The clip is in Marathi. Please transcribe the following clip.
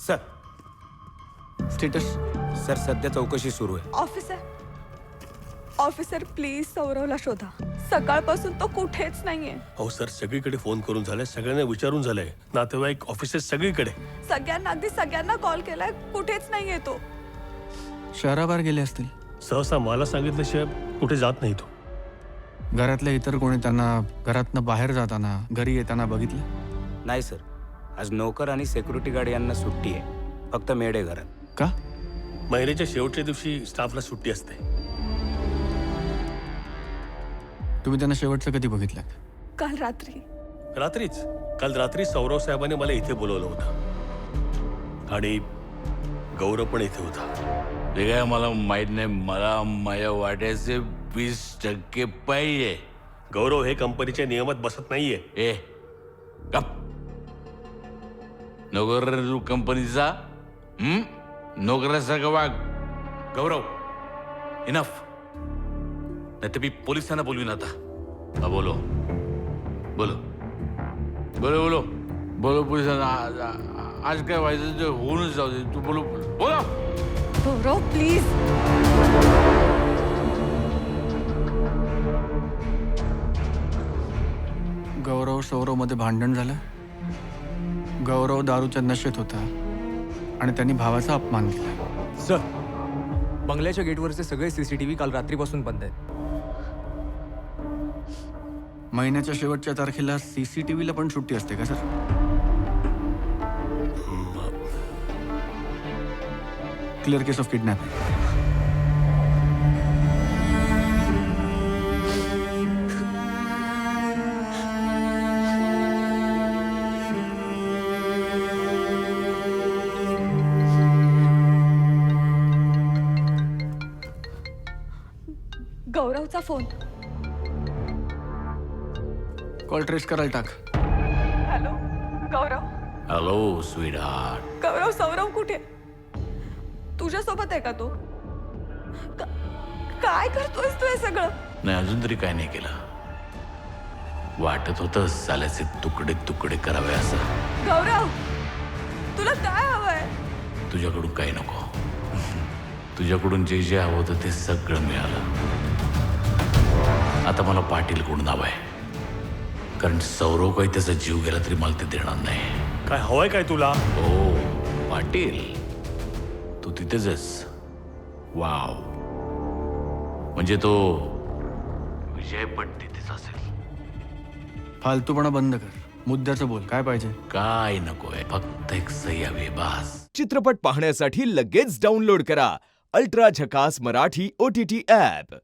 सर स्टेटस सर सध्या चौकशी सुरू आहे. ऑफिसर प्लीज सौरवला शोधा. सकाळपासून तो कुठेच नाहीये. हो सर, सगळीकडे फोन करून झालाय, सगळ्यांना विचारून झालंय, नातेवाईक, ऑफिसेस सगळीकडे. अगदी सगळ्यांना कॉल केलाय, कुठेच नाहीये तो. शहराबाहेर गेले असतील. सहसा मला सांगितल्याशिवाय कुठे जात नाही तो. घरातल्या इतर कोणी त्यांना घरातनं बाहेर जाताना घरी येताना बघितलं? नाही सर, आज नोकर आणि सेक्युरिटी गार्ड यांना सुट्टी आहे. फक्त मेड आहे घरात. का? महिन्याच्या शेवटच्या दिवशी स्टाफला सुट्टी असते. तुम्ही त्यांना शेवटचं कधी बघितलं? काल रात्री. काल रात्री सौरव साहेबांनी मला इथे बोलवलं होतं आणि गौरव पण इथे होता. ते काय मला माहित नाही. मला माझ्या वाट्याचे 20% पाहिजे. गौरव हे कंपनीच्या नियमात बसत नाहीये. ए गप. नोकर रे तू कंपनीचा. नोकरासारखं वाग. गौरव, इनफ. नाही तर मी पोलिसांना बोलवीन आता. हा, बोलो बोलो बोलो बोलो बोलो पोलिसांना. आज काय व्हायचं ते होऊनच जाऊ दे. तू बोलो बोलो. गौरव प्लीज. गौरव सौरवमध्ये भांडण झालं. गौरव दारूच्या नशेत होता आणि त्यांनी भावाचा अपमान केला. सर, बंगल्याच्या गेटवरचे सगळे CCTV काल रात्रीपासून बंद आहेत. महिन्याच्या शेवटच्या तारखेला CCTVला पण सुट्टी असते का sir? Clear case of kidnap. गौरवचा फोन. कॉल ट्रेस करायला टाक. Hello Gaurav. Hello sweet heart. Gaurav, Saurav कुठे? तुझ्यासोबत आहे का तो? काय करतोयस तू हे सगळं? नाही, अजून तरी काय नाही केलं. वाटत होतं साल्याचे तुकडे तुकडे करावे असं. गौरव, तुला काय हवंय? तुझ्याकडून काही नको. तुझ्याकडून जे जे हवं होतं ते सगळं मिळालं. आता मला पाटील कडून हवं आहे. कारण सौरव काही त्याचा जीव गेला तरी मला ते देणार नाही. काय हवंय काय तुला? हो पाटील, तू तिथेच. वाव, म्हणजे तो विजय पण तिथेच असेल. फालतूपणा बंद कर. मुद्द्याचं बोल. काय पाहिजे? काय नकोय, फक्त एक सही हवी बास. चित्रपट पाहण्यासाठी लगेच डाउनलोड करा अल्ट्रा झकास मराठी OTT ॲप.